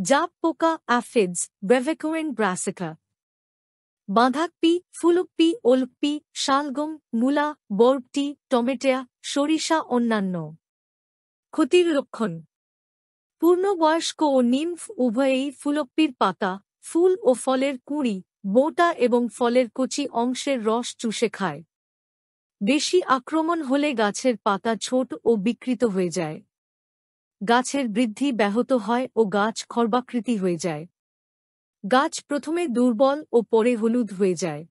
জাপ পোকা aphids ব্রেভিকোয়েন brassica. বাঁধাকপি, ফুলকপি, ওলকপি, শালগম, মূলা, বরবটি, টমেটো, সরিষা অন্যান্য। ক্ষতির লক্ষণ: পূর্ণবয়স্ক ও নিম্ফ উভয়েই ফুলকপির পাতা, ফুল ও ফলের কুঁড়ি, বোঁটা এবং ফলের কচি অংশের রস চুষে খায়। বেশি আক্রমণ হলে গাছের পাতা ছোট ও বিকৃত হয়ে যায়। গাছের বৃদ্ধি ব্যাহত হয় ও গাছ খর্বাকৃতি হয়ে যায়। গাছ প্রথমে দুর্বল ও পরে হলুদ হয়ে যায়।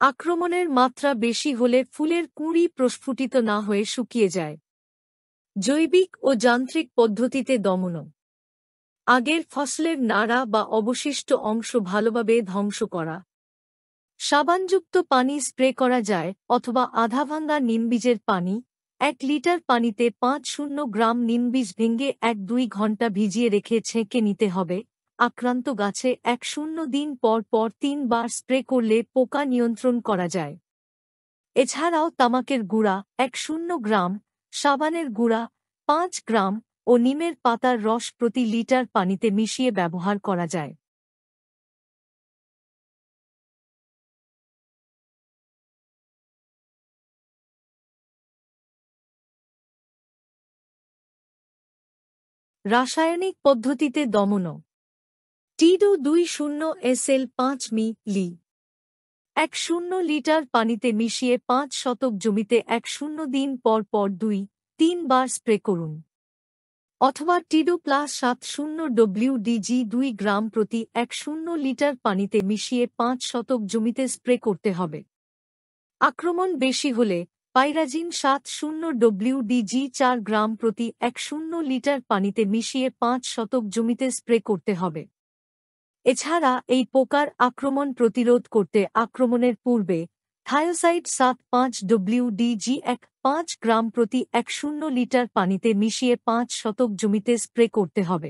আক্রমণের মাত্রা বেশি হলে ফুলের কুঁড়ি প্রস্ফুটিত না হয়ে শুকিয়ে যায়। জৈবিক ও যান্ত্রিক পদ্ধতিতে দমন: আগের ফসলের নাড়া বা অবশিষ্ট অংশ ভালোভাবে ধ্বংস করা। সাবানযুক্ত পানি স্প্রে করা যায় অথবা আধাভাঙ্গা নিমবীজের পানি। 1 লিটার পানিতে 5-0 গ্রাম নিমবীজ ভেঙে 1-2 ঘন্টা ভিজিয়ে রেখে ছেঁকে নিতে হবে। আক্রান্ত গাছে 1-0 দিন পর পর 3 বার স্প্রে করলে পোকা নিয়ন্ত্রণ করা যায়। এছাড়াও তামাকের গুঁড়া 1-0 গ্রাম, সাবানের গুঁড়া 5 গ্রাম ও নিমের পাতার রস প্রতি লিটার পানিতে মিশিয়ে ব্যবহার করা যায়। রাসায়নিক পদ্ধতিতে দমন: টিডো 20 SL 5 মিলি 1-0 লিটার পানিতে মিশিয়ে 5 শতক জমিতে 1-0 দিন পর পর 2-3 বার স্প্রে করুন। অথবা টিডো প্লাস 70 WDG 2 গ্রাম প্রতি 1-0 লিটার পানিতে মিশিয়ে 5 শতক জমিতে স্প্রে করতে হবে। আক্রমণ বেশি হলে পাইরাজিন 70 WDG 4 গ্রাম প্রতি 1-0 লিটার পানিতে মিশিয়ে 5 শতক জমিতে স্প্রে করতে হবে। এছাড়া এই পোকার আক্রমণ প্রতিরোধ করতে আক্রমণের পূর্বে থায়োসাইড 75 WDG 5 গ্রাম প্রতি 1-0 লিটার পানিতে মিশিয়ে 5 শতক জমিতে স্প্রে করতে হবে।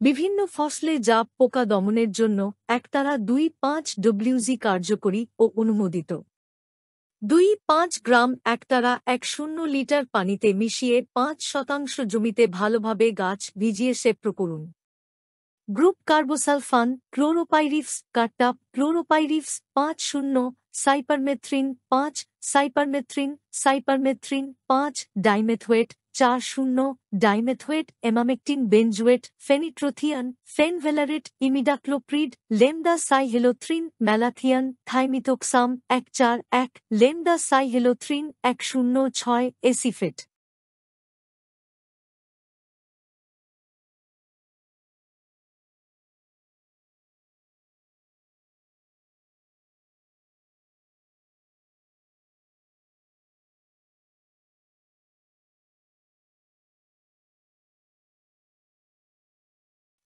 বিভিন্ন ফসলে জাপ পোকা দমনের জন্য একতারা 2-5 WG কার্যকরী ও অনুমোদিত। 2-5 গ্রাম একতারা 1-0 লিটার পানিতে মিশিয়ে 5% জমিতে ভালোভাবে গাছ ভিজিয়ে স্প্রে করুন। গ্রুপ কার্বোসালফান, ক্লোরোপাইরিফস কাট্টা, chlorpyrifos 5-0, cypermethrin 5, cypermethrin 5, dimethoate 4-0, dimethoate, emamectin benzoate, fenitrothion, fenvalerate, imidacloprid, lambda cyhalothrin, malathion, thiamethoxam 1-4-1, lambda cyhalothrin 1-0-6, acephate.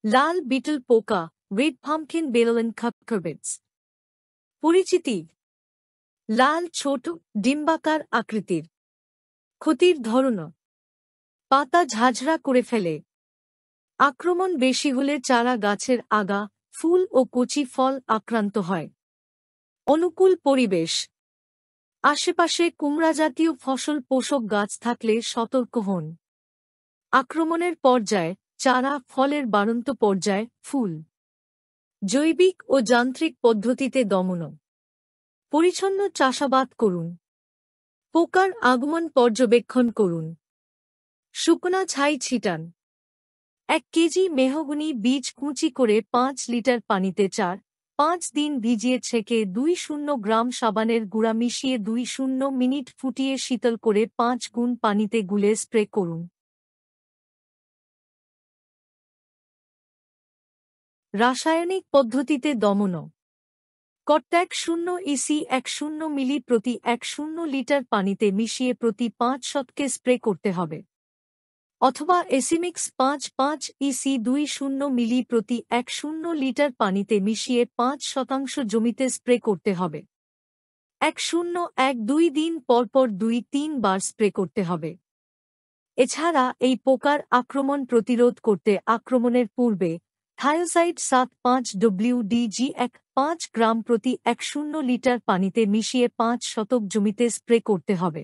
লাল বিটল পোকা রেড পাম্পকিন বেলন কাপকারবেটস। পরিচিতি: লাল ছোট ডিম্বাকার আকৃতির। ক্ষতির ধরন: পাতা ঝাঁঝরা করে ফেলে। আক্রমণ বেশি হলে চারা গাছের আগা, ফুল ও কচি ফল আক্রান্ত হয়। অনুকূল পরিবেশ: আশেপাশে কুমড়া জাতীয় ফসল পোষক গাছ থাকলে সতর্ক হন। আক্রমণের পর্যায়: চারা, ফলের বাড়ন্ত পর্যায়, ফুল। জৈবিক ও যান্ত্রিক পদ্ধতিতে দমন: পরিচ্ছন্ন চাষাবাদ করুন। পোকার আগমন পর্যবেক্ষণ করুন। শুকনা ছাই ছিটান। 1 কেজি মেহগনি বীজ কুচি করে 5 লিটার পানিতে 4-5 দিন ভিজিয়ে ছেঁকে 2-0 গ্রাম সাবানের গুঁড়া মিশিয়ে 2-0 মিনিট ফুটিয়ে শীতল করে 5 গুণ পানিতে গুলে স্প্রে করুন। রাসায়নিক পদ্ধতিতে দমন: কট্যাক 0 ইসি 1-0 মিলি প্রতি 1-0 লিটার পানিতে মিশিয়ে প্রতি 5 শতকে স্প্রে করতে হবে। অথবা এসিমিক্স 5-5 ইসি 2-0 মিলি প্রতি 1-0 লিটার পানিতে মিশিয়ে 5% জমিতে স্প্রে করতে হবে। 1-0-1-2 দিন পরপর 2-3 বার স্প্রে করতে হবে। এছাড়া এই পোকার আক্রমণ প্রতিরোধ করতে আক্রমণের পূর্বে থায়োসাইড 75 WDG 5 গ্রাম প্রতি 1-0 লিটার পানিতে মিশিয়ে 5 শতক জমিতে স্প্রে করতে হবে।